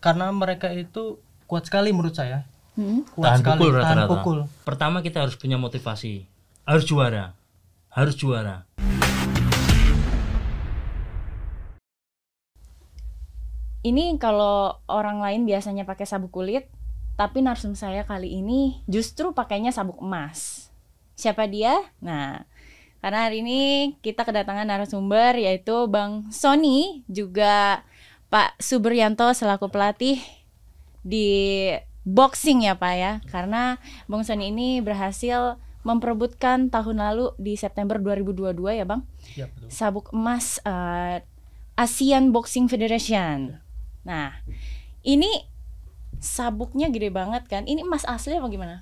Karena mereka itu kuat sekali menurut saya. Tahan Kuat sekali, pukul tahan rata-rata. pukul. Pertama kita harus punya motivasi, harus juara, harus juara. Ini kalau orang lain biasanya pakai sabuk kulit, tapi narsum saya kali ini justru pakainya sabuk emas. Siapa dia? Nah, karena hari ini kita kedatangan narasumber yaitu Bang Sony, juga Pak Subrianto selaku pelatih di boxing ya Pak ya. Karena Bang Sony ini berhasil memperebutkan tahun lalu di September 2022 ya Bang, Ya, betul. sabuk emas Asian Boxing Federation. Nah, ini sabuknya gede banget kan? Ini emas asli apa gimana?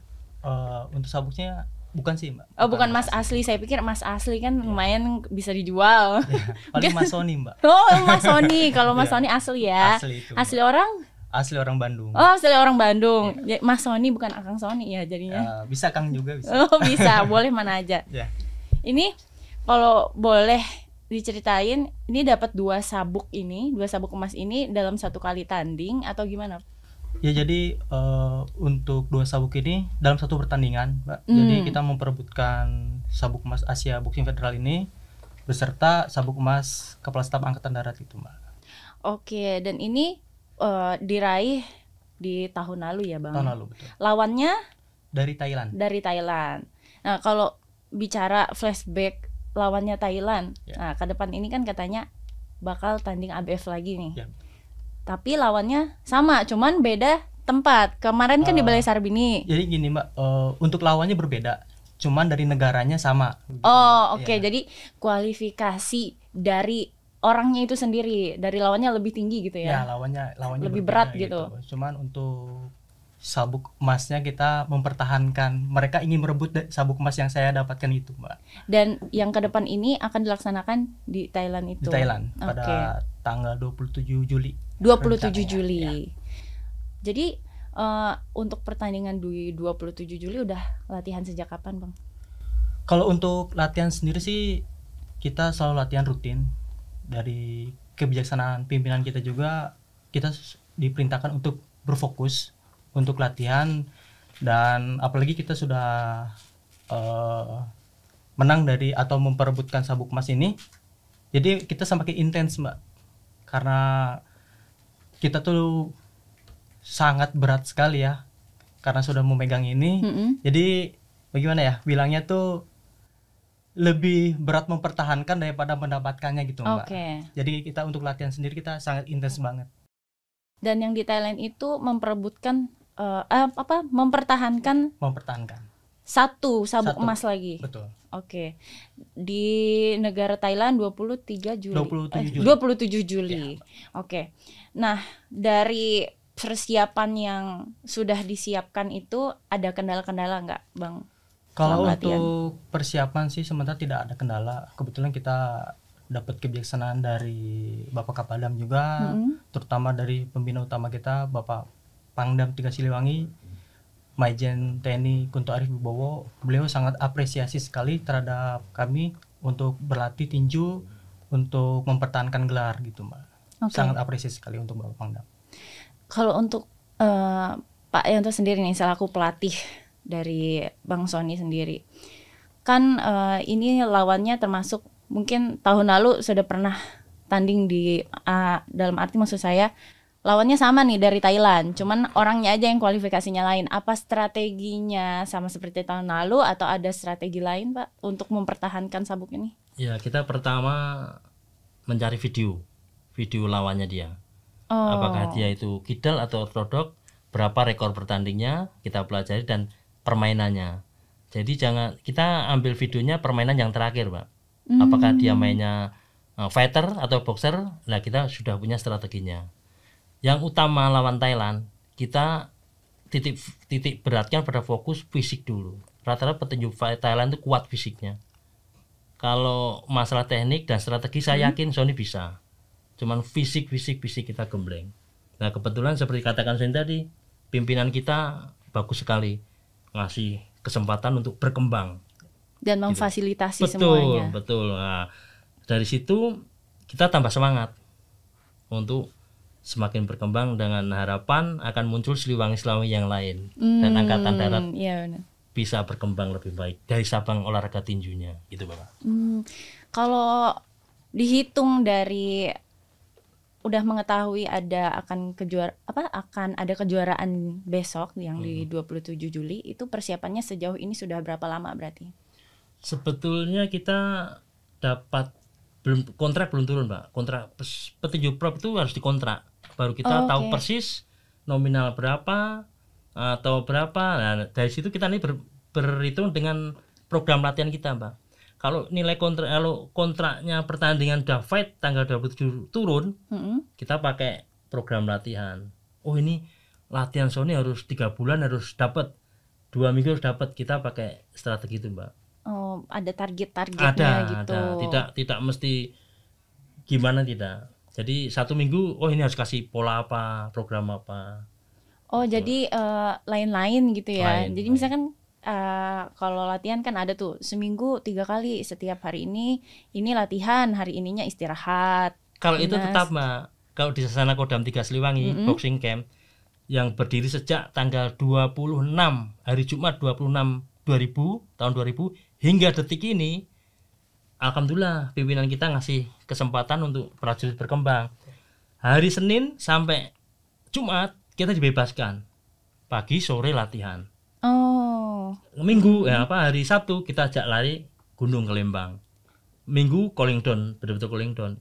Untuk sabuknya bukan sih, Mbak. Oh, bukan emas asli. Saya pikir emas asli kan lumayan bisa dijual. Paling Mas Sony, Mbak. Oh, Mas Sony. Kalau Mas Sony asli ya. Asli itu, Mbak. Asli orang? Asli orang Bandung. Oh, asli orang Bandung. Ya, Mas Sony bukan Akang Sony ya jadinya. Bisa Kang juga bisa. Oh, bisa. Boleh mana aja. Ya. Ini kalau boleh diceritain, ini dapat dua sabuk emas ini dalam satu kali tanding atau gimana? Ya, jadi untuk dua sabuk ini dalam satu pertandingan, Mbak. Jadi kita memperebutkan sabuk emas Asia Boxing Federal ini beserta sabuk emas Kepala Staf Angkatan Darat itu, Mbak. Oke, dan ini diraih di tahun lalu ya Bang? Tahun lalu, betul. Lawannya? Dari Thailand. Dari Thailand. Nah, kalau bicara flashback lawannya Thailand, nah ke depan ini kan katanya bakal tanding ABF lagi nih. Ya. Tapi lawannya sama, cuman beda tempat. Kemarin kan di Balai Sarbini. Jadi gini, Mbak, untuk lawannya berbeda, cuman dari negaranya sama. Oh, oke. Ya. Jadi kualifikasi dari orangnya itu sendiri, dari lawannya lebih tinggi gitu Ya, ya? lawannya lebih berbeda berat gitu. Cuman untuk sabuk emasnya kita mempertahankan. Mereka ingin merebut sabuk emas yang saya dapatkan itu, Mbak. Dan yang ke depan ini akan dilaksanakan di Thailand itu. Di Thailand Oke. pada tanggal 27 Juli. 27 rencananya. Juli. Ya. Jadi untuk pertandingan di 27 Juli udah latihan sejak kapan, Bang? Kalau untuk latihan sendiri sih kita selalu latihan rutin. Dari kebijaksanaan pimpinan kita juga, kita diperintahkan untuk berfokus untuk latihan, dan apalagi kita sudah menang dari atau memperebutkan sabuk emas ini, jadi kita semakin intens, Mbak, karena kita tuh sangat berat sekali ya karena sudah memegang ini. Jadi bagaimana ya bilangnya tuh, lebih berat mempertahankan daripada mendapatkannya gitu, Mbak. Oke. Jadi kita untuk latihan sendiri kita sangat intens banget. Dan yang di Thailand itu memperebutkan mempertahankan satu sabuk emas lagi. Betul. Oke. Di negara Thailand 23 Juli. 27 Juli. Ya. Oke. Nah, dari persiapan yang sudah disiapkan itu ada kendala-kendala nggak, Bang? Kalau selama latihan? untuk persiapan sih sementara tidak ada kendala. Kebetulan kita dapat kebijaksanaan dari Bapak Kapaldam juga, terutama dari pembina utama kita Bapak Pangdam 3 Siliwangi, Maijen TNI Kunto Arif Wibowo. Beliau sangat apresiasi sekali terhadap kami untuk berlatih tinju untuk mempertahankan gelar gitu, Mbak. Okay. Sangat apresiasi sekali untuk Bapak Pangdam. Kalau untuk Pak Yanto sendiri nih selaku pelatih dari Bang Sony sendiri, kan ini lawannya termasuk mungkin tahun lalu sudah pernah tanding di dalam arti maksud saya lawannya sama nih dari Thailand, cuman orangnya aja yang kualifikasinya lain. Apa strateginya sama seperti tahun lalu atau ada strategi lain, Pak, untuk mempertahankan sabuk ini? Ya, kita pertama mencari video lawannya dia. Apakah dia itu kidal atau ortodok, berapa rekor bertandingnya, kita pelajari, dan permainannya. Jadi jangan kita ambil videonya permainan yang terakhir, Pak. Apakah dia mainnya fighter atau boxer? Nah, kita sudah punya strateginya. Yang utama lawan Thailand, kita titik beratkan pada fokus fisik dulu. Rata-rata petinju Thailand itu kuat fisiknya. Kalau masalah teknik dan strategi saya yakin Sony bisa. Cuman fisik kita gembleng. Nah, kebetulan seperti katakan Sony tadi, pimpinan kita bagus sekali ngasih kesempatan untuk berkembang dan memfasilitasi semuanya. Betul. Nah, dari situ kita tambah semangat untuk semakin berkembang dengan harapan akan muncul Siliwangi-Siliwangi yang lain dan angkatan darat Iya benar. bisa berkembang lebih baik dari cabang olahraga tinjunya gitu Bapak. Kalau dihitung dari udah mengetahui akan ada kejuaraan besok yang di 27 Juli, itu persiapannya sejauh ini sudah berapa lama berarti? Sebetulnya kita dapat kontrak belum turun Pak. Kontrak petinju prop itu harus dikontrak. Baru kita tahu persis nominal berapa atau berapa. Nah, dari situ kita nih berhitung dengan program latihan kita Pak. Kalau nilai kontraknya pertandingan udah fight tanggal 27 turun, kita pakai program latihan. Oh ini latihan Sony harus 3 bulan harus dapat, 2 minggu harus dapat, kita pakai strategi itu Mbak. Oh ada targetnya gitu. Ada. Tidak mesti gimana tidak. Jadi 1 minggu, oh ini harus kasih pola apa, program apa. Oh gitu. Jadi lain-lain gitu ya. Jadi lain. misalkan kalau latihan kan ada tuh seminggu 3 kali, setiap hari ini latihan, hari ininya istirahat. Kalau itu tetap Mbak, kalau di Sasana Kodam 3 Siliwangi boxing camp yang berdiri sejak tanggal 26 hari Jumat 26 tahun 2000 hingga detik ini, alhamdulillah pimpinan kita ngasih kesempatan untuk prajurit berkembang. Hari Senin sampai Jumat kita dibebaskan, pagi sore latihan. Minggu hari Sabtu kita ajak lari Gunung ke Lembang. Minggu cooling down, betul-betul cooling down.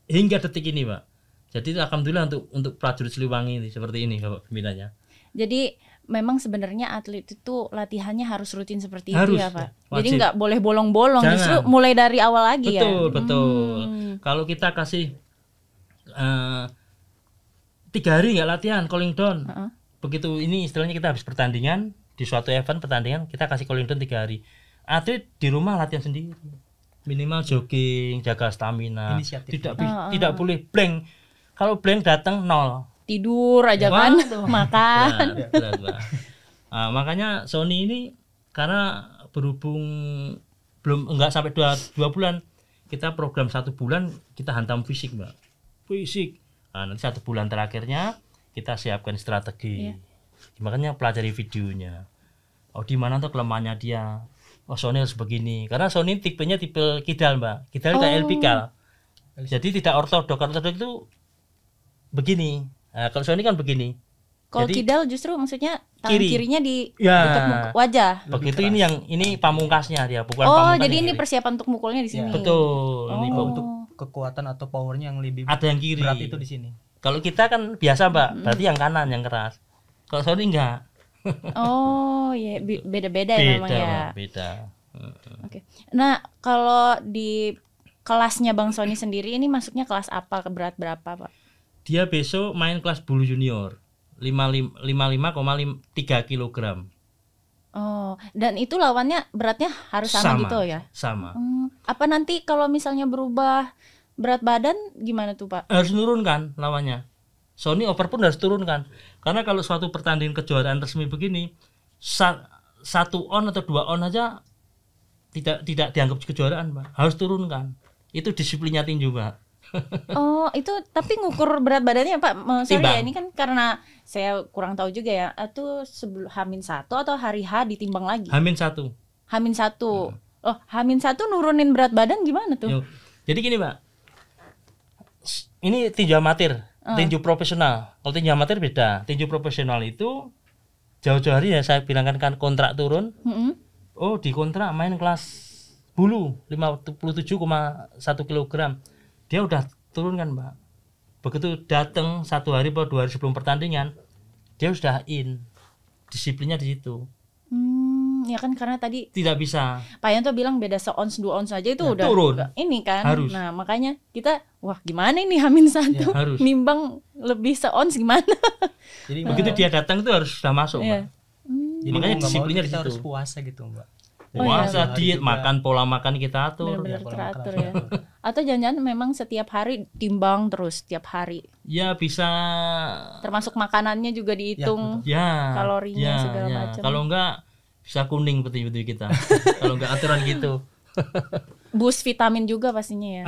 Hingga detik ini, Pak. Jadi alhamdulillah untuk prajurit Siliwangi ini seperti ini Bapak pimpinannya. Jadi memang sebenarnya atlet itu latihannya harus rutin seperti harus, itu ya, Pak. Wajib. Jadi nggak boleh bolong-bolong, justru mulai dari awal lagi betul. Kalau kita kasih 3 hari nggak latihan cooling down. Begitu ini istilahnya kita habis pertandingan, di suatu event pertandingan kita kasih cooling down 3 hari. Atlet di rumah latihan sendiri, minimal jogging, jaga stamina. Tidak boleh blank. Kalau blank datang 0, tidur aja kan, makan. Berat. Makanya Sony ini karena berhubung enggak sampai 2 bulan, kita program 1 bulan kita hantam fisik Mbak. Fisik. Nanti 1 bulan terakhirnya kita siapkan strategi. Makanya pelajari videonya. Oh di mana tuh kelemahannya dia. Oh Sony harus begini. Karena Sony tipenya tipe kidal Mbak. Kidal kayak elpikal. Jadi tidak ortodok. Ortodok itu begini. Nah, kalau Sony kan begini. Kalau kidal justru maksudnya tangan kirinya di dekat wajah. Begitu ini pamungkasnya dia, bukan pamungkas. Jadi ini persiapan untuk mukulnya di sini. Betul. Ini untuk kekuatan atau powernya yang lebih ada yang kiri. Berat itu di sini. Kalau kita kan biasa Mbak, berarti yang kanan yang keras. Kalau Sony enggak. Beda-beda ya memang ya. Beda. Oke. Nah, kalau di kelasnya Bang Sony sendiri ini masuknya kelas apa, berat berapa, Pak? Dia besok main kelas bulu junior 55,3 kg. Oh, dan itu lawannya beratnya harus sama gitu ya? Sama. Apa nanti kalau misalnya berubah berat badan gimana tuh Pak? Harus menurunkan lawannya. Sony over pun harus turunkan. Karena kalau suatu pertandingan kejuaraan resmi begini, 1 on atau 2 on aja tidak dianggap kejuaraan, Pak. Harus turunkan. Itu disiplinnya tinju, Pak. Oh, itu tapi ngukur berat badannya Pak. Sorry ya, ini kan karena saya kurang tahu juga ya. Itu sebelum H-1 atau hari H ditimbang lagi? H-1. H-1. Oh, H-1 nurunin berat badan gimana tuh? Jadi gini, Pak. Ini tinju amatir, tinju profesional. Kalau tinju amatir beda. Tinju profesional itu jauh-jauh hari ya saya bilangkan kan kontrak turun. Oh, di kontrak main kelas bulu 57,1 kg. Dia udah turun kan Mbak. Begitu datang 1 hari atau 2 hari sebelum pertandingan, dia sudah in. Disiplinnya di situ. Ya kan karena tadi tidak bisa. Pak Yanto bilang beda se-ons 2 ons aja itu udah turun. Ini kan. Harus. Nah, makanya kita wah gimana ini H-1 nimbang lebih se-ons gimana? Jadi begitu dia datang itu harus sudah masuk, Mbak. Jadi makanya disiplinnya di situ. Harus puasa gitu, Mbak. Puasa, diet, makan, pola makan kita atur. Benar-benar teratur ya. Atau jangan-jangan memang setiap hari timbang terus setiap hari. Ya bisa. Termasuk makanannya juga dihitung. Kalorinya segala macam. Kalau enggak bisa kuning peti-peti kita. Kalau enggak aturan gitu. Boost vitamin juga pastinya ya.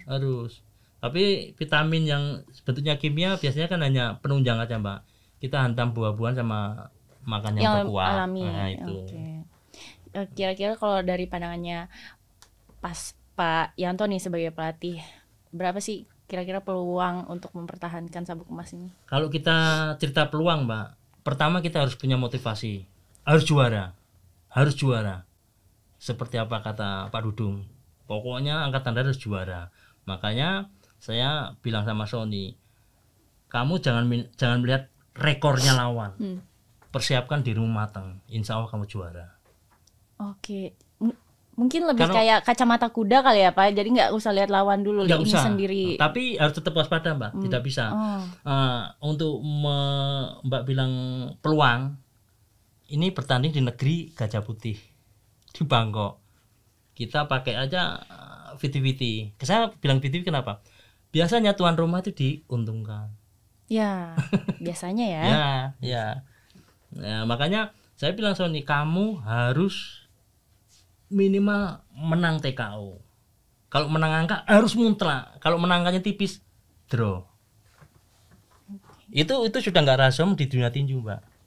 Harus. Tapi vitamin yang bentuknya kimia biasanya kan hanya penunjang aja Mbak. Kita hantam buah-buahan sama makan yang berkuah. alami. Nah itu. Oke. Kira-kira kalau dari pandangannya Pak Yanto nih sebagai pelatih, berapa sih kira-kira peluang untuk mempertahankan Sabuk Emas ini? Kalau kita cerita peluang Mbak, pertama kita harus punya motivasi. Harus juara. Seperti apa kata Pak Dudung, pokoknya angkatan darat harus juara. Makanya saya bilang sama Sony, kamu jangan melihat rekornya lawan, persiapkan dirimu matang, insya Allah kamu juara. Oke, mungkin lebih kayak kacamata kuda kali ya Pak, jadi nggak usah lihat lawan dulu, lihat ini sendiri. Tapi harus tetap waspada Mbak, tidak bisa. Untuk Mbak bilang peluang, ini bertanding di negeri Gajah Putih, di Bangkok. Kita pakai aja VT-VT. Saya bilang VT kenapa? Biasanya tuan rumah itu diuntungkan. Ya, biasanya ya. Ya. Nah, makanya saya bilang Sony, kamu harus minimal menang TKO. Kalau menang angka harus mutlak. Kalau menang angkanya tipis, draw. Itu sudah nggak razom di dunia tinju, Mbak.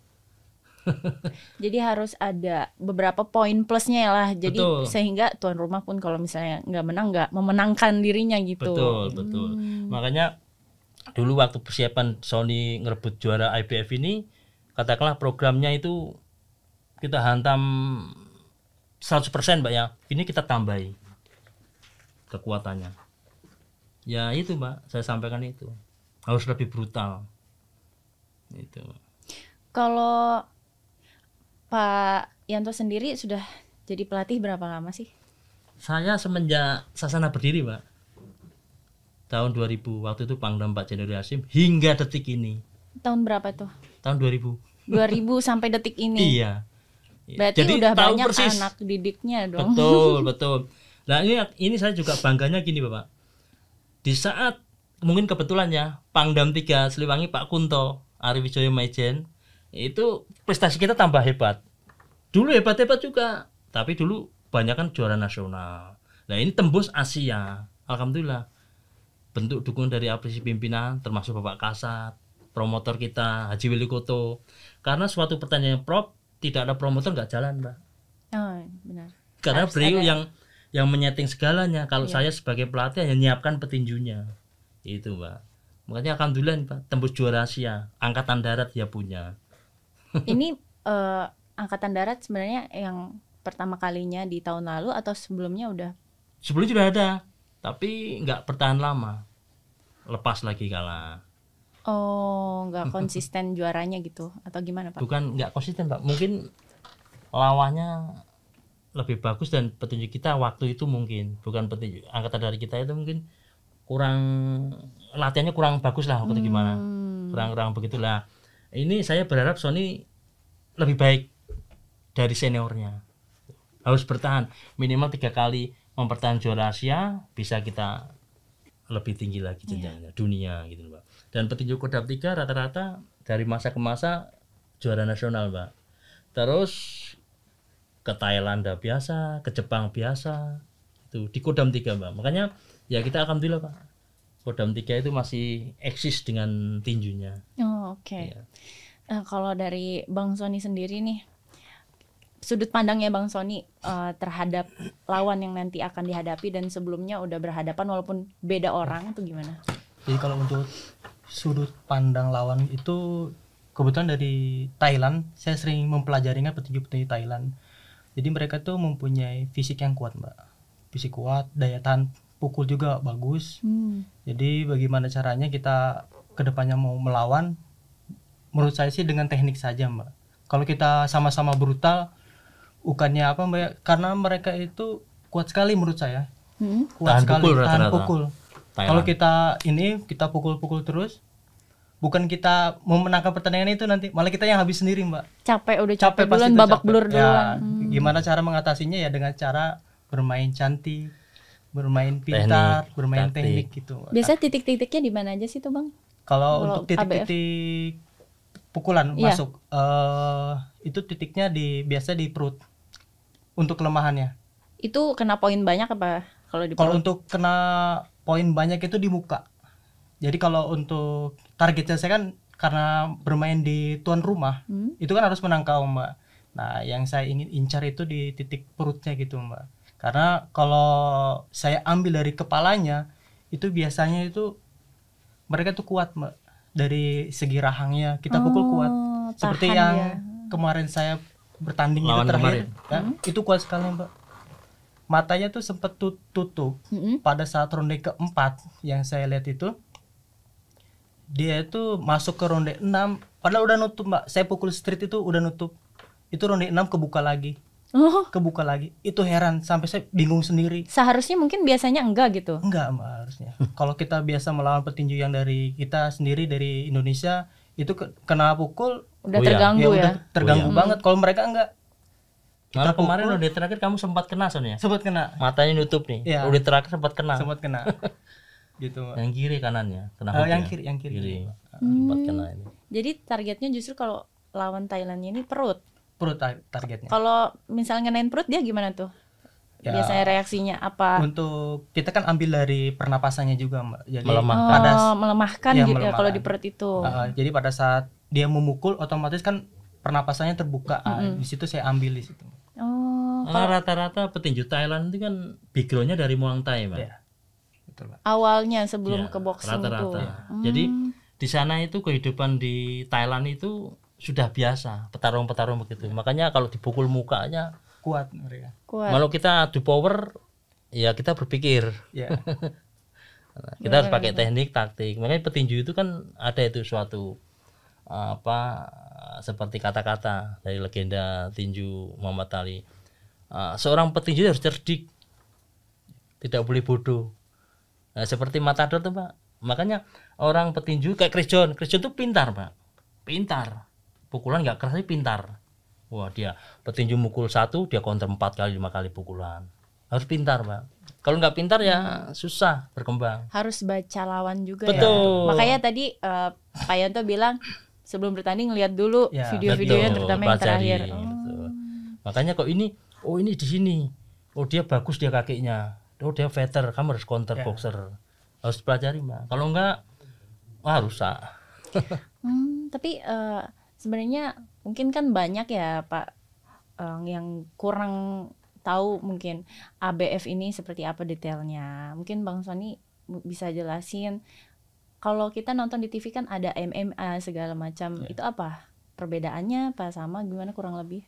Jadi harus ada beberapa poin plusnya lah. Jadi betul. Sehingga tuan rumah pun kalau misalnya nggak menang, nggak memenangkan dirinya gitu. Betul. Makanya dulu waktu persiapan Sony ngerebut juara IBF ini, katakanlah programnya itu kita hantam 100% Mbak ya. Ini kita tambahi kekuatannya. Ya itu Mbak, saya sampaikan itu. Harus lebih brutal. Itu. Kalau Pak Yanto sendiri sudah jadi pelatih berapa lama sih? Saya semenjak Sasana berdiri, Mbak. Tahun 2000, waktu itu Pangdam Pak Jenderal Hasim hingga detik ini. Tahun berapa tuh? Tahun 2000. 2000 sampai detik ini. Iya. Berarti jadi udah banyak persis anak didiknya dong. Betul. Nah, ini saya juga bangganya gini, Bapak. Di saat mungkin kebetulan ya, Pangdam 3 Siliwangi Pak Kunto, Ari Wijoyo Maijen, itu prestasi kita tambah hebat. Dulu hebat-hebat juga, tapi dulu banyak kan juara nasional. Nah ini tembus Asia, alhamdulillah. Bentuk dukungan dari apresiasi pimpinan, termasuk Bapak Kasat, promotor kita Haji Willy Koto. Karena suatu pertanyaan Prof, tidak ada promotor nggak jalan, Mbak. Oh benar. Karena harus beliau ada yang menyeting segalanya. Kalau saya sebagai pelatih hanya menyiapkan petinjunya, itu Mbak. Makanya alhamdulillah Pak, tembus juara Asia, angkatan darat dia punya. Ini angkatan darat sebenarnya yang pertama kalinya di tahun lalu atau sebelumnya udah? Sebelumnya sudah ada, tapi nggak bertahan lama, lepas lagi kalah. Oh, nggak konsisten juaranya gitu atau gimana Pak? Bukan nggak konsisten Pak, mungkin lawannya lebih bagus dan petunjuk kita waktu itu mungkin bukan petunjuk angkatan darat kita itu mungkin kurang latihannya kurang bagus lah atau gimana, kurang begitulah. Ini saya berharap Sony lebih baik dari seniornya, harus bertahan minimal 3 kali mempertahankan juara Asia, bisa kita lebih tinggi lagi jenjangnya dunia gitu Mbak. Dan petinju Kodam 3 rata-rata dari masa ke masa juara nasional Mbak. Terus ke Thailand biasa, ke Jepang biasa, itu di Kodam 3 Mbak. Makanya ya kita alhamdulillah Pak, Kodam 3 itu masih eksis dengan tinjunya. Oh, oke. Ya. Kalau dari Bang Sony sendiri nih, sudut pandangnya Bang Sony terhadap lawan yang nanti akan dihadapi dan sebelumnya udah berhadapan walaupun beda orang, itu gimana? Jadi kalau untuk sudut pandang lawan itu kebetulan dari Thailand, saya sering mempelajarinya petinju-petinju Thailand. Jadi mereka tuh mempunyai fisik yang kuat Mbak, fisik kuat, daya tahan pukul juga bagus. Jadi bagaimana caranya kita kedepannya mau melawan? Menurut saya sih dengan teknik saja Mbak. Kalau kita sama-sama brutal, bukannya apa Mbak? Karena mereka itu kuat sekali menurut saya. Kuat sekali tahan pukul. Kalau kita pukul-pukul terus, bukan kita memenangkan pertandingan itu nanti, malah kita yang habis sendiri Mbak. Udah capek duluan, babak belur duluan. Gimana cara mengatasinya ya dengan cara bermain cantik, bermain pintar, bermain teknik gitu. Biasa titik-titiknya di mana aja sih tuh Bang? Kalau untuk titik-titik pukulan masuk, itu titiknya biasa di perut untuk kelemahannya. Itu kena poin banyak apa kalau di perut? Kalau untuk kena poin banyak itu di muka. Jadi kalau untuk targetnya saya kan karena bermain di tuan rumah, itu kan harus menangkal Mbak. Nah yang saya ingin incar itu di titik perutnya gitu Mbak. Karena kalau saya ambil dari kepalanya, itu biasanya itu mereka tuh kuat Mbak. Dari segi rahangnya kita pukul kuat. Seperti yang kemarin saya bertanding itu terakhir, ya, itu kuat sekali Mbak. Matanya tuh sempat tutup pada saat ronde keempat yang saya lihat itu. Dia itu masuk ke ronde 6 padahal udah nutup Mbak. Saya pukul street itu udah nutup. Itu ronde 6 kebuka lagi. Kebuka lagi. Itu heran sampai saya bingung sendiri. Seharusnya mungkin biasanya enggak gitu. Enggak Mbak harusnya. Kalau kita biasa melawan petinju yang dari kita sendiri dari Indonesia itu kena pukul udah terganggu ya. Udah terganggu banget. Kalau mereka enggak. Malah kemarin ronde terakhir kamu sempat kena Son ya? Sempat kena. Matanya nutup nih. Iya. Ronde terakhir sempat kena. Gitu Mbak. Yang kiri kanannya kena yang kiri. Sempat kena ini. Jadi targetnya justru kalau lawan Thailandnya ini perut targetnya. Kalau misalnya ngenain perut dia gimana tuh? Ya, biasanya reaksinya apa? Untuk kita kan ambil dari pernapasannya juga Mbak. Jadi melemahkan gitu ya kalau di perut itu. Jadi pada saat dia memukul otomatis kan pernapasannya terbuka. Di situ saya ambil di situ. Rata-rata petinju Thailand itu kan backgroundnya dari Muang Thai Mbak. Ya. Betul, Mbak. Awalnya sebelum ke boxing rata-rata. itu. Jadi di sana itu kehidupan di Thailand itu sudah biasa petarung-petarung begitu. Makanya kalau dipukul mukanya kuat mereka. Kalau kita adu power ya kita berpikir. Ya. Kita harus pakai teknik taktik. Makanya petinju itu kan ada itu suatu seperti kata-kata dari legenda tinju Muhammad Ali. Seorang petinju harus cerdik. Tidak boleh bodoh. Nah, seperti Matador tuh Pak. Makanya orang petinju kayak Chris John tuh pintar Pak. Pintar. Pukulan nggak keras tapi pintar. Wah dia petinju mukul 1 dia counter 4 kali 5 kali pukulan. Harus pintar Pak. Kalau nggak pintar ya susah berkembang. Harus baca lawan juga. Betul. Ya. Makanya tadi Pak Yanto bilang sebelum bertanding lihat dulu video-videonya terutama yang terakhir. Makanya kok ini di sini. Oh dia bagus dia kakinya. Oh dia fighter, kamu harus counter boxer. Harus pelajari Mbak. Kalau enggak rusak. Tapi sebenarnya mungkin kan banyak ya Pak yang kurang tahu mungkin ABF ini seperti apa detailnya. Mungkin Bang Sony bisa jelasin. Kalau kita nonton di TV kan ada MMA segala macam. Itu apa perbedaannya? Apa sama? Gimana kurang lebih?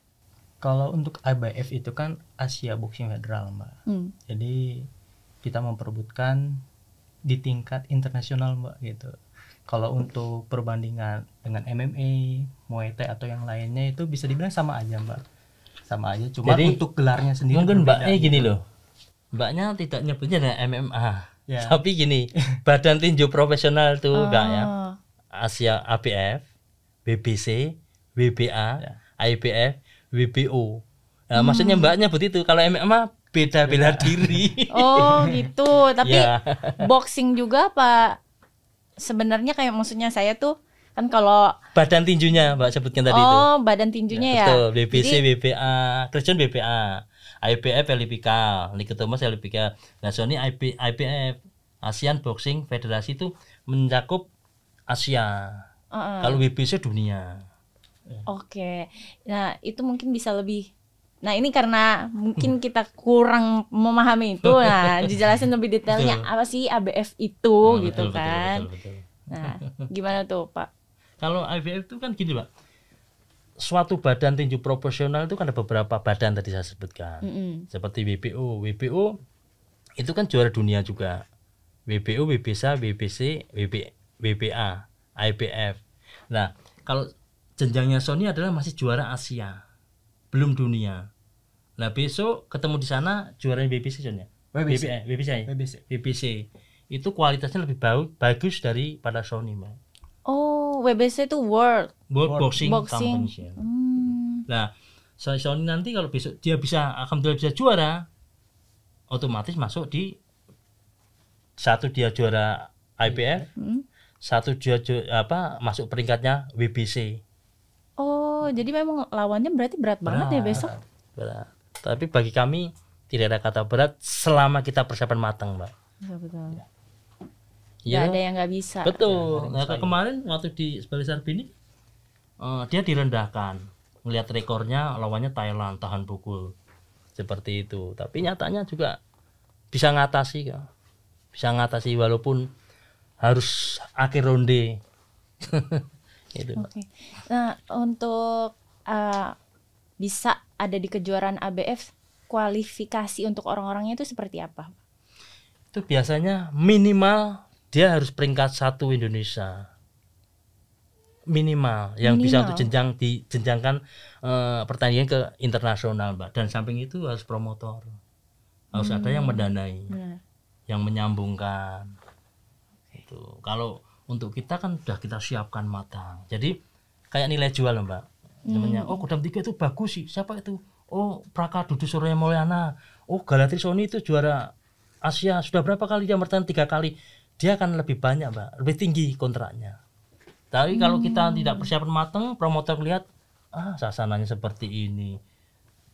Kalau untuk ABF itu kan Asia Boxing Federal Mbak. Jadi kita memperebutkan di tingkat internasional Mbak gitu. Kalau untuk perbandingan dengan MMA, Muay Thai atau yang lainnya itu bisa dibilang sama aja Mbak. Sama aja, cuma jadi, untuk gelarnya sendiri mungkin Mbaknya gini loh. Mbaknya tidak nyebutnya ada MMA. Ya. Tapi gini, badan tinju profesional tuh enggak ya. Asia ABF, BBC, WBA, IBF, WBO. Nah, maksudnya Mbaknya begitu. Kalau MMA beda bela diri. Oh, gitu. Tapi boxing juga Pak. Sebenarnya kayak maksudnya saya tuh kan kalau badan tinjunya Mbak sebutkan tadi itu. Oh, badan tinjunya ya. Betul, BBC, WBA, Christian WBA, IBF Elipikal, Nick Thomas Elipikal. Nah, Sony IBF, Asian Boxing Federasi itu mencakup Asia. Kalau WBC dunia. Oke. Nah, itu mungkin bisa lebih. Nah, ini karena mungkin kita kurang memahami itu. Nah, dijelasin lebih detailnya apa sih ABF itu gitu kan. Betul. Nah, gimana tuh, Pak? Kalau ABF itu kan gini, Pak. Suatu badan tinju profesional itu kan ada beberapa badan tadi saya sebutkan. Seperti WBO. WBO itu kan juara dunia juga. WBO, WBC, WBC, WBA, IBF. Nah, kalau jenjangnya Sony adalah masih juara Asia, belum dunia. Nah, besok ketemu di sana juara BBC Sony. WBC. Itu kualitasnya lebih bagus daripada Sony, Mbak. Oh, WBC itu World Boxing Championship. Nah, Sony nanti kalau besok dia alhamdulillah bisa juara, otomatis masuk di satu dia juara IBF, satu dia masuk peringkatnya WBC. Oh, jadi memang lawannya berarti berat banget ya besok. Berat. Tapi bagi kami tidak ada kata berat selama kita persiapan matang, Mbak. Betul. Nggak ada yang nggak bisa. Betul. Nah, kemarin waktu di Bali Sarbini dia direndahkan. Melihat rekornya lawannya Thailand tahan pukul. Seperti itu. Tapi nyatanya juga bisa ngatasi kan. Bisa ngatasi walaupun harus akhir ronde. Gitu. Oke. Nah, untuk bisa ada di kejuaraan ABF, kualifikasi untuk orang-orangnya itu seperti apa? Itu biasanya minimal dia harus peringkat 1 Indonesia. Minimal yang bisa untuk dijenjangkan pertandingan ke internasional, Mbak. Dan samping itu harus promotor. Harus ada yang mendanai. Yang menyambungkan. Itu. Kalau untuk kita kan sudah kita siapkan matang. Jadi kayak nilai jual, Mbak. Namanya, oh Kodam 3 itu bagus sih. Siapa itu? Oh Praka Dudu Surya Mulyana. Oh Galatri Sony itu juara Asia. Sudah berapa kali dia bertahan? 3 kali. Dia akan lebih banyak, Mbak. Lebih tinggi kontraknya. Tapi kalau kita tidak persiapan matang, promotor lihat, sasananya seperti ini.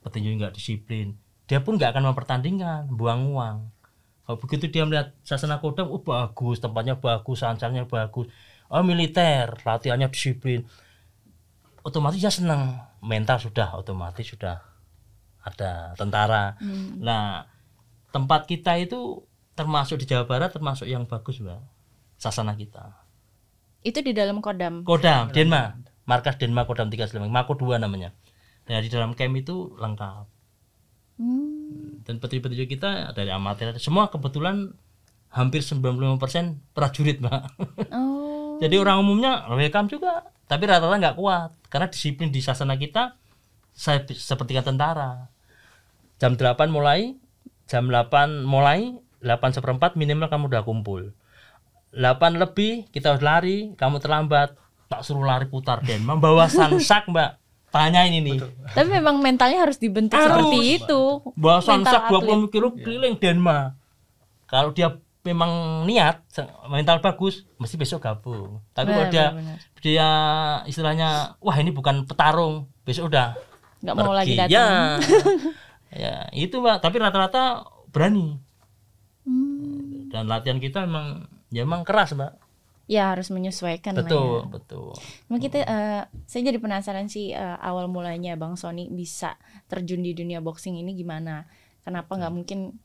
Petinju nggak disiplin. Dia pun nggak akan mempertandingkan, buang uang. Kalau begitu dia melihat sasana Kodam, oh bagus, tempatnya bagus, sansarnya bagus. Oh militer, latihannya disiplin. Otomatis dia senang. Mental sudah otomatis sudah ada tentara. Nah, tempat kita itu termasuk di Jawa Barat termasuk yang bagus, Mbak. Sasana kita. Itu di dalam Kodam. Kodam, Denma. Markas Denma Kodam 3 Sleman. Mako 2 namanya. Nah, di dalam camp itu lengkap. Dan petinju-petinju kita dari amatir semua kebetulan hampir 95% prajurit, Mbak. Oh. Jadi orang umumnya welcome juga, tapi rata-rata nggak kuat karena disiplin di sasana kita seperti tentara. Jam 8 mulai, 8:04 minimal kamu udah kumpul. 8 lebih kita harus lari, kamu terlambat, tak suruh lari putar dan membawa sansak, Mbak. Tanyain ini. Tapi memang mentalnya harus dibentuk seperti itu. Bawa sansak 20 kilo keliling Denma. Kalau dia memang niat, mental bagus, mesti besok gabung. Tapi kalau dia istilahnya, wah ini bukan petarung, besok udah nggak mau lagi datang. Ya itu, Mbak. Tapi rata-rata berani. Dan latihan kita memang keras, Mbak. Ya harus menyesuaikan. Betul. Nah, kita, saya jadi penasaran sih awal mulanya Bang Sony bisa terjun di dunia boxing ini gimana? Kenapa nggak mungkin,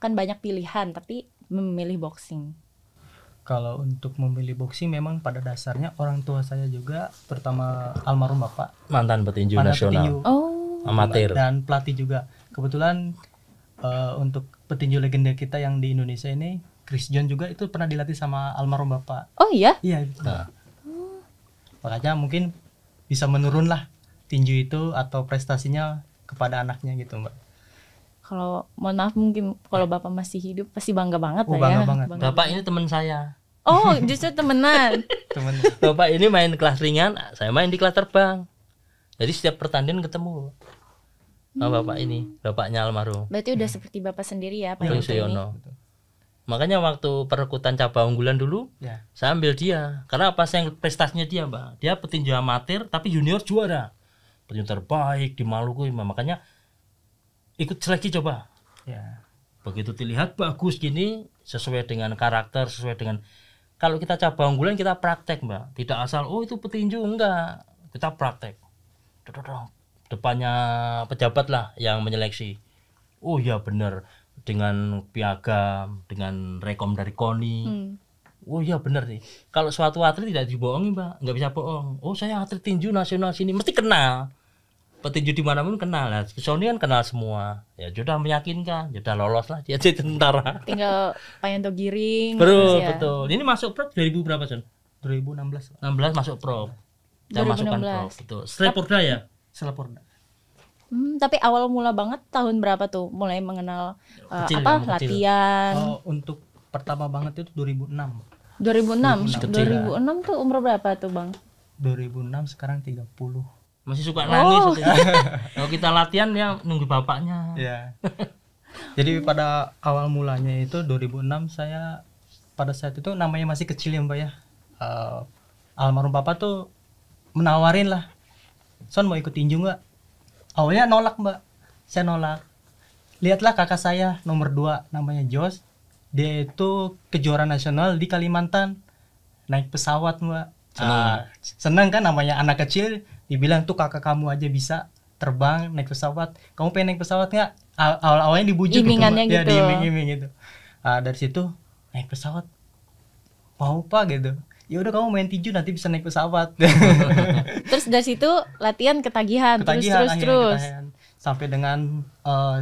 kan banyak pilihan tapi memilih boxing? Kalau untuk memilih boxing memang pada dasarnya orang tua saya juga, terutama almarhum bapak, mantan petinju nasional, amatir dan pelatih juga. Kebetulan untuk petinju legenda kita yang di Indonesia ini, Chris John juga itu pernah dilatih sama almarhum bapak. Oh iya? Iya. Nah. Makanya mungkin bisa menurun lah tinju itu atau prestasinya kepada anaknya gitu, Mbak. Kalau mohon maaf mungkin kalau bapak masih hidup pasti bangga banget lah bangga ya. Banget. Bapak ini teman saya. Oh justru temenan. Bapak ini main kelas ringan, saya main di kelas terbang. Jadi setiap pertandingan ketemu. Bapak ini, bapaknya almarhum. Berarti udah seperti bapak sendiri ya, Pak Suyono. Makanya waktu perekrutan cabang unggulan dulu, saya ambil dia. Karena apa? Saya prestasinya dia, Mbak. Dia petinju amatir tapi junior juara. Petinju terbaik di Maluku. Makanya ikut seleksi coba. Ya. Begitu dilihat bagus gini, sesuai dengan karakter, sesuai dengan, kalau kita cabang unggulan kita praktek, Mbak. Tidak asal itu petinju, enggak. Kita praktek. Depannya pejabat lah yang menyeleksi. Oh ya benar, dengan piagam, dengan rekom dari KONI. Oh iya benar nih. Kalau suatu atlet tidak dibohongi, Mbak, nggak bisa bohong. Oh saya atlet tinju nasional sini, mesti kenal. Petinju di mana-mana kenal lah. Sony kan kenal semua. Ya sudah meyakinkan, sudah lolos lah dia jadi tentara. Tinggal Pak Yanto giring. Betul. Ini masuk pro 2000 berapa, Son? 2016. 16 masuk pro. Dan masukkan pro. Betul. Streporda ya? Seleporda. Tapi awal mula banget tahun berapa tuh mulai mengenal latihan? Oh, untuk pertama banget itu 2006. 2006 tuh umur berapa tuh, Bang? 2006 sekarang 30. Masih suka nangis. Kalau kita latihan ya nunggu bapaknya. Iya. Jadi pada awal mulanya itu 2006 saya pada saat itu namanya masih kecil ya, Mbak ya. Almarhum bapak tuh menawarin lah, Son mau ikut tinju nggak? Awalnya nolak, Mbak. Saya nolak. Lihatlah kakak saya nomor 2 namanya Jos. dia itu kejuaraan nasional di Kalimantan, naik pesawat Mbak. Senang kan, namanya anak kecil, dibilang tuh kakak kamu aja bisa terbang naik pesawat, kamu pengen naik pesawat nggak? Awalnya dibujuk gitu, Mbak. Imingannya Ya gitu. diiming-iming gitu. Dari situ naik pesawat, mau Pak gitu. Ya udah kamu main tinju nanti bisa naik pesawat. Terus dari situ latihan ketagihan, Ketagihan, akhirnya terus. ketagihan. Sampai dengan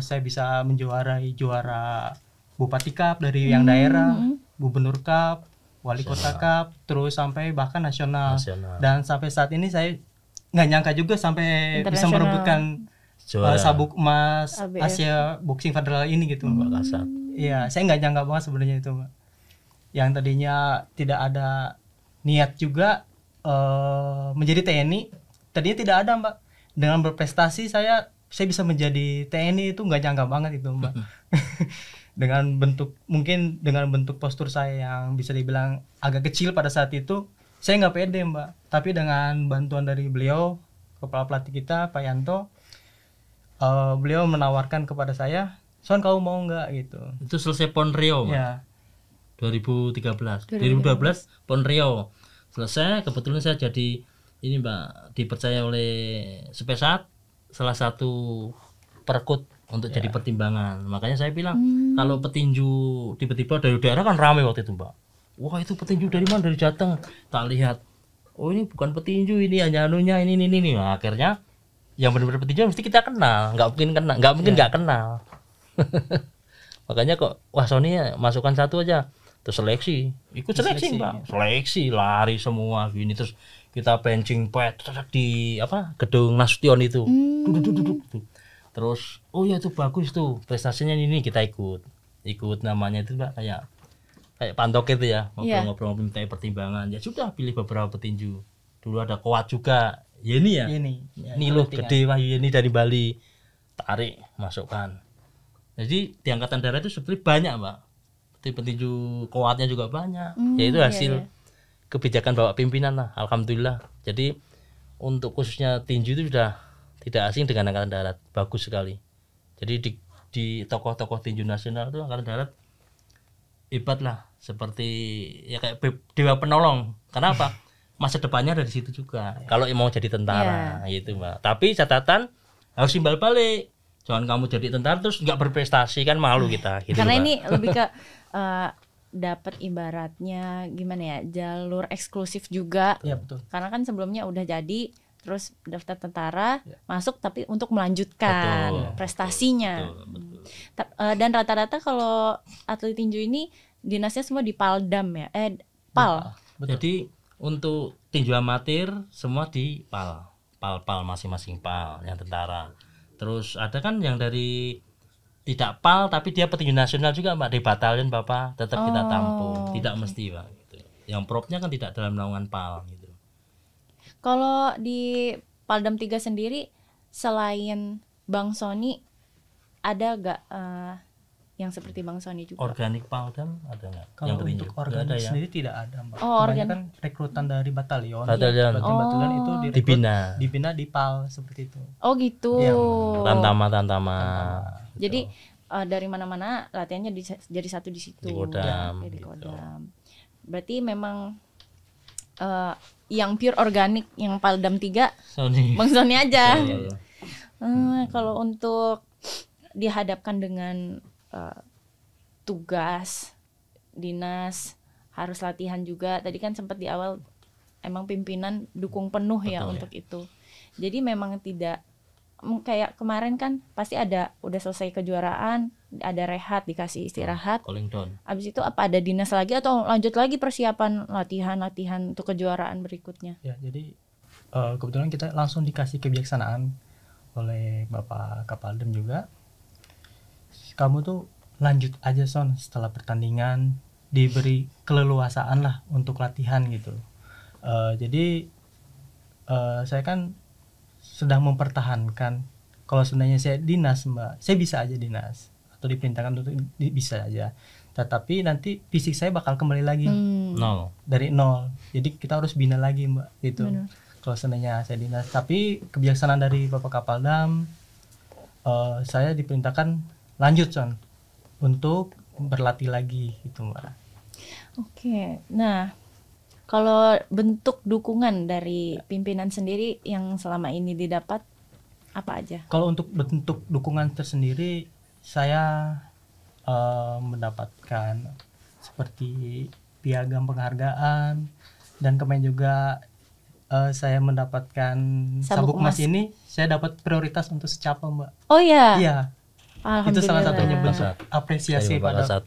saya bisa menjuarai juara Bupati Cup dari yang daerah, Gubernur Cup, Wali Kota Cup, terus sampai bahkan nasional. Dan sampai saat ini saya nggak nyangka juga sampai bisa merebutkan sabuk emas ABF. Asia Boxing Federal ini gitu, Mbak. Kasat. Iya, saya nggak nyangka banget sebenarnya itu, Mbak. Yang tadinya tidak ada niat juga menjadi TNI, tadinya tidak ada, Mbak. Dengan berprestasi saya bisa menjadi TNI itu nggak nyangka banget itu, Mbak. dengan bentuk postur saya yang bisa dibilang agak kecil pada saat itu, saya nggak pede, Mbak. Tapi dengan bantuan dari beliau, kepala pelatih kita Pak Yanto, beliau menawarkan kepada saya, Son kamu mau nggak gitu. Itu selesai PON Rio, Mbak. Ya. 2013. 2012 PON Rio selesai, kebetulan saya jadi ini, Mbak, dipercaya oleh Spesat salah satu perkut untuk jadi pertimbangan. Makanya saya bilang kalau petinju tiba-tiba dari daerah kan rame waktu itu, Mbak. Wah, itu petinju dari mana? Dari Jateng. Tak lihat, oh ini bukan petinju, ini hanya anunya ini. Nah, akhirnya yang benar-benar petinju mesti kita kenal, nggak mungkin nggak kenal. Makanya kok, wah Sony masukkan satu aja. Terus ikut seleksi, Mbak. Seleksi, lari semua gini, terus kita benching pad di gedung Nasution itu. Duduk. Terus oh ya itu bagus tuh prestasinya, ini kita ikut namanya itu, Mbak, kayak pantok itu ya, ngobrol-ngobrol minta pertimbangan. Ya sudah, pilih beberapa petinju. Dulu ada Kuat juga, ini loh gede Wahyu ini dari Bali, tarik masukkan. Jadi di angkatan darat itu sebenarnya banyak, Mbak, petinju Kuatnya juga banyak. Ya itu hasil kebijakan Bapak pimpinan lah, alhamdulillah. Jadi untuk khususnya tinju itu sudah tidak asing dengan angkatan darat, bagus sekali. Jadi di tokoh-tokoh tinju nasional itu angkatan darat hebat lah, seperti ya kayak dewa penolong. Karena apa? Masa depannya ada di situ juga. Kalau mau jadi tentara gitu, Mbak. Tapi catatan harus timbal balik. Jangan kamu jadi tentara terus nggak berprestasi, kan malu kita gitu. Karena Mbak. ini lebih ke dapat ibaratnya gimana ya, jalur eksklusif juga. Iya, betul. Karena kan sebelumnya udah jadi, terus daftar tentara, masuk tapi untuk melanjutkan prestasinya. Betul. Dan rata-rata kalau atlet tinju ini dinasnya semua di Paldam ya, PAL. Betul. Jadi untuk tinju amatir semua di PAL masing-masing PAL yang tentara. Terus ada kan yang dari tidak PAL tapi dia petinju nasional juga, Mbak, di batalion Bapak tetap kita tampung, tidak mesti, Pak, gitu. Yang propnya kan tidak dalam naungan PAL gitu. Kalau di Paldam 3 sendiri selain Bang Sony ada gak yang seperti Bang Sony juga? Organik Paldam ada nggak? Kalau untuk organik sendiri tidak ada, Mbak. Kebanyakan rekrutan dari batalion. Batalion itu dibina di PAL seperti itu. Oh gitu. Ya, Tantama. Jadi dari mana-mana latihannya jadi satu di situ. Di Kodam. Di Kodam. Berarti memang yang pure organik yang Paldam 3 Bang Sony aja. Kalau untuk dihadapkan dengan tugas dinas harus latihan juga. Tadi kan sempat di awal emang pimpinan dukung penuh ya untuk itu. Jadi memang tidak kayak kemarin kan pasti ada udah selesai kejuaraan, ada rehat, dikasih istirahat. Cooling down. Abis itu apa ada dinas lagi atau lanjut lagi persiapan latihan untuk kejuaraan berikutnya? Ya, jadi kebetulan kita langsung dikasih kebijaksanaan oleh Bapak Kapaldem juga. Kamu tuh lanjut aja Son, setelah pertandingan diberi keleluasaan lah untuk latihan gitu. Jadi saya kan sedang mempertahankan, kalau sebenarnya saya dinas, Mbak, saya bisa aja dinas atau diperintahkan untuk bisa aja, tetapi nanti fisik saya bakal kembali lagi dari nol. Jadi kita harus bina lagi, Mbak, gitu. Kalau sebenarnya saya dinas, tapi kebijaksanaan dari Bapak Kapaldam, saya diperintahkan lanjut Son untuk berlatih lagi gitu Mbak. Oke. Nah, kalau bentuk dukungan dari pimpinan sendiri yang selama ini didapat apa aja? Kalau untuk bentuk dukungan tersendiri, saya mendapatkan seperti piagam penghargaan, dan kemarin juga saya mendapatkan sabuk emas ini, saya dapat prioritas untuk secapa Mbak. Oh iya. Iya. Itu salah Alhamdulillah. satunya bentuk apresiasi Dari Bapak pada Kasat.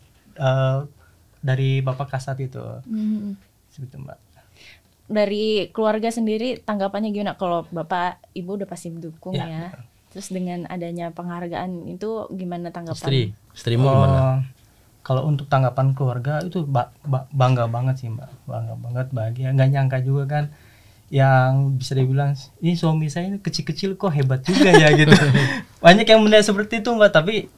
dari Bapak Kasat itu. Seperti Mbak. Dari keluarga sendiri tanggapannya gimana? Kalau Bapak Ibu udah pasti mendukung ya. Terus dengan adanya penghargaan itu gimana tanggapan? Istrimu gimana? Kalau untuk tanggapan keluarga itu bangga banget sih Mbak, bangga banget, bahagia. Nggak nyangka juga kan, yang bisa dibilang ini suami saya ini kecil-kecil kok hebat juga ya gitu. Banyak yang menilai seperti itu Mbak, tapi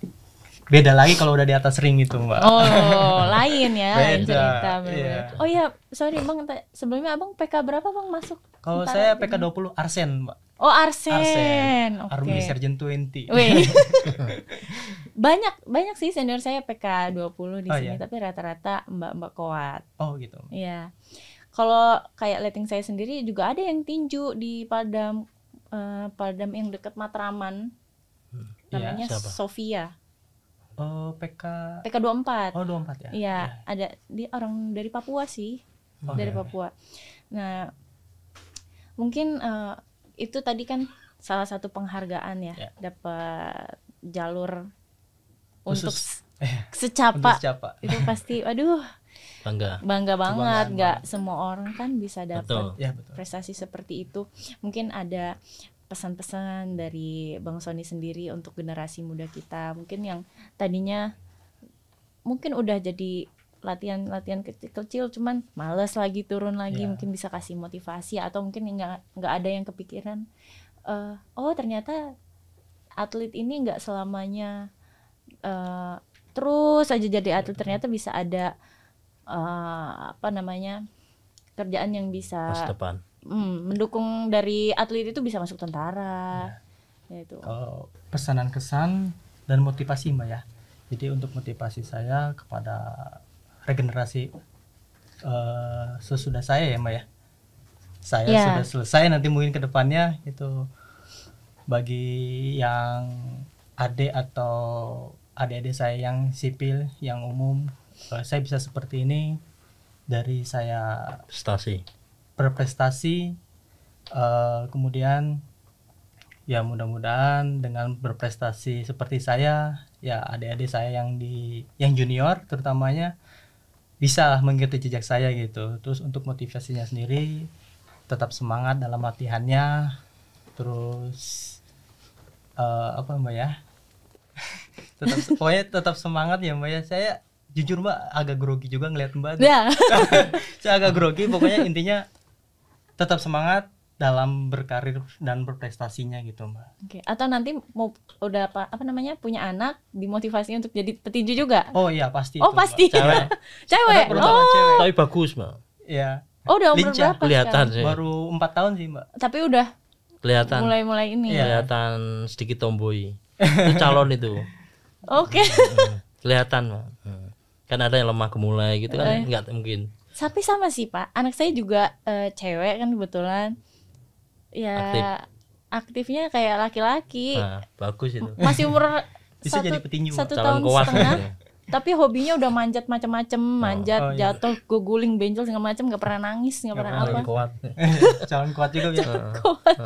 beda lagi kalau udah di atas ring itu Mbak. Oh, lain ya, lain Beda, cerita. iya. Oh iya, sorry Bang, sebelumnya Abang PK berapa Bang masuk? Kalau Tentara saya gitu? PK 20 Arsen Mbak. Oh, Arsen. Army Oke. Sergeant 20. Wih. banyak sih senior saya PK 20 di Oh, sini, iya. tapi rata-rata mbak-mbak kuat. Oh gitu. Iya. Kalau kayak letting saya sendiri juga ada yang tinju di Padam, Padam yang dekat Matraman. Namanya siapa? Sofia. PK PK 24. Oh 24 ya. Iya, ada dia orang dari Papua sih. Dari iya. Papua. Nah, mungkin itu tadi kan salah satu penghargaan ya, dapat jalur untuk Khusus. secapa. Untuk secapa. Itu pasti aduh bangga banget, nggak semua orang kan bisa dapat Ya, betul. prestasi seperti itu. Mungkin ada pesan-pesan dari Bang Sony sendiri untuk generasi muda kita, mungkin yang tadinya mungkin udah jadi latihan kecil-kecil cuman males lagi turun lagi, mungkin bisa kasih motivasi, atau mungkin nggak ada yang kepikiran oh ternyata atlet ini nggak selamanya terus aja jadi atlet, ternyata bisa ada kerjaan yang bisa masa depan. Mendukung dari atlet itu bisa masuk tentara. Itu. Kalau pesanan kesan dan motivasi Mbak ya. Jadi untuk motivasi saya kepada regenerasi sesudah saya ya Mbak ya. Saya sudah selesai, nanti mungkin ke depannya itu bagi yang adik atau adik-adik saya yang sipil, yang umum, saya bisa seperti ini dari saya berprestasi, kemudian ya mudah-mudahan dengan berprestasi seperti saya, ya adik-adik saya yang junior terutamanya bisa mengikuti jejak saya gitu. Terus untuk motivasinya sendiri tetap semangat dalam latihannya, terus apa Mbak ya, tetap semangat ya Mbak ya. Saya jujur Mbak agak grogi juga ngeliat Mbak. Saya agak grogi, pokoknya intinya tetap semangat dalam berkarir dan berprestasinya gitu Mbak. Oke. Atau nanti mau udah punya anak, dimotivasi untuk jadi petinju juga? Oh iya pasti. Oh pasti. Cewek. Cewek. Tapi bagus Mbak. Iya. Oh udah umur berapa kelihatan sekarang? sih. Baru 4 tahun sih Mbak. Tapi udah kelihatan. Mulai ini. Kelihatan sedikit tomboy. Itu calon itu. Oke. Kelihatan Mbak. Kan ada yang lemah gemulai gitu kan, nggak mungkin. Tapi sama sih Pak, anak saya juga cewek kan kebetulan. Ya aktifnya kayak laki-laki. Nah, bagus itu. Masih umur bisa jadi petinju. 1 tahun setengah. Tapi hobinya udah manjat macam-macam, jatuh, guling, benjol segala macam, nggak pernah nangis, nggak pernah apa. Kuat. Calon kuat juga ya. Kuat.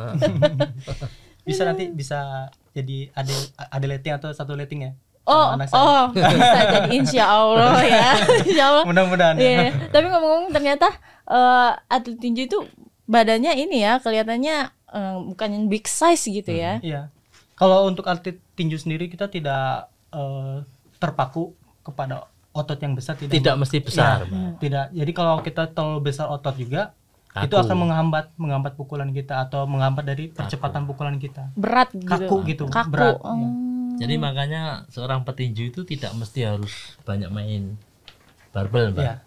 Bisa nanti bisa jadi ada letting atau satu letting ya. Bisa jadi insya Allah ya. Insya Allah. Mudah-mudahan. Iya. Tapi ngomong-ngomong ternyata atlet tinju itu badannya ini ya kelihatannya bukan big size gitu ya. Iya. Kalau untuk atlet tinju sendiri kita tidak terpaku kepada otot yang besar, tidak mesti besar. Ya, tidak. Jadi kalau kita terlalu besar otot juga kaku. Itu akan menghambat pukulan kita atau menghambat dari percepatan pukulan kita. Berat gitu. Kaku gitu. Kaku. Berat. Ya. Jadi makanya seorang petinju itu tidak mesti harus banyak main barbel, Mbak. Ya.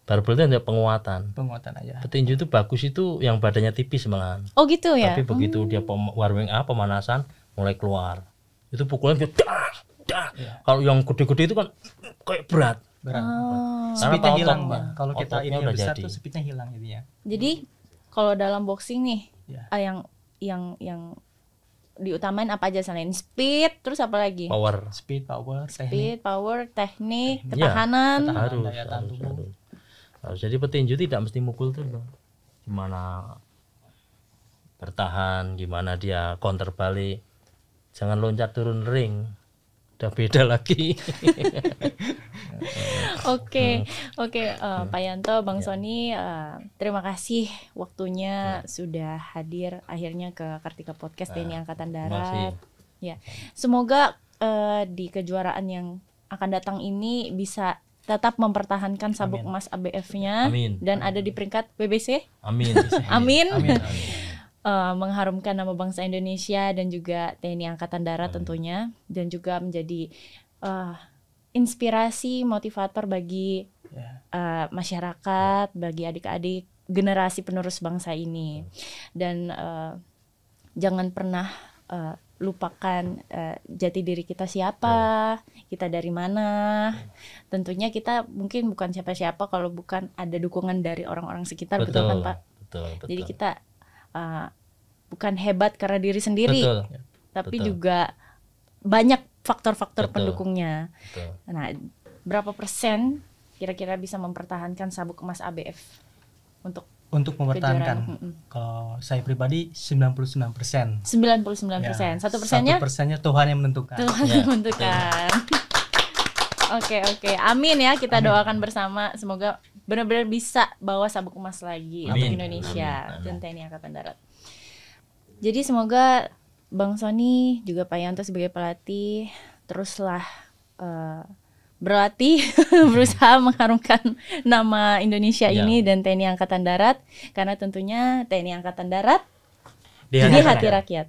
Barbel itu hanya penguatan aja. Petinju itu bagus itu yang badannya tipis malahan. Oh gitu ya. Tapi begitu dia warming up, pemanasan, mulai keluar. Itu pukulan dia Kalau yang gede-gede itu kan kayak berat. Speednya hilang, ototnya- Bang. Kalau kita ototnya ini udah besar jadi. tuh speednya hilang jadinya. Jadi kalau dalam boxing nih, Ya. yang diutamain apa aja selain speed, terus apa lagi? Power. Speed, power, teknik. Speed, power, teknik, Iya, ketahanan. harus, daya tahan harus, tubuh. harus. Jadi petinju tidak mesti mukul terus loh. Gimana bertahan, gimana dia counter balik, jangan loncat turun ring, udah beda lagi. Oke, Pak Yanto, Bang Sony, terima kasih waktunya sudah hadir akhirnya ke Kartika Podcast TNI Angkatan Darat. Ya, semoga di kejuaraan yang akan datang ini bisa tetap mempertahankan sabuk emas ABF-nya Amin. dan ada di peringkat BBC. Amin. Amin. Amin. Mengharumkan nama bangsa Indonesia dan juga TNI Angkatan Darat tentunya, dan juga menjadi inspirasi motivator bagi masyarakat, bagi adik-adik generasi penerus bangsa ini. Dan jangan pernah lupakan jati diri kita siapa, kita dari mana. Tentunya kita mungkin bukan siapa-siapa kalau bukan ada dukungan dari orang-orang sekitar, betul kan Pak? Betul. Jadi kita bukan hebat karena diri sendiri, Betul. tapi Betul. juga banyak faktor-faktor Betul. pendukungnya. Betul. Nah, berapa persen kira-kira bisa mempertahankan sabuk emas ABF untuk mempertahankan. kejuaraan? Kalau saya pribadi 99%. 99%. 1%-nya 1%-nya Tuhan yang menentukan. Tuhan Ya, menentukan. Oke. Amin ya, kita doakan bersama semoga benar-benar bisa bawa sabuk emas lagi untuk Amin. Indonesia Amin. dan TNI Angkatan Darat. Jadi semoga Bang Sony juga Pak Yanto sebagai pelatih teruslah berlatih berusaha mengharumkan nama Indonesia ini dan TNI Angkatan Darat, karena tentunya TNI Angkatan Darat di hati rakyat.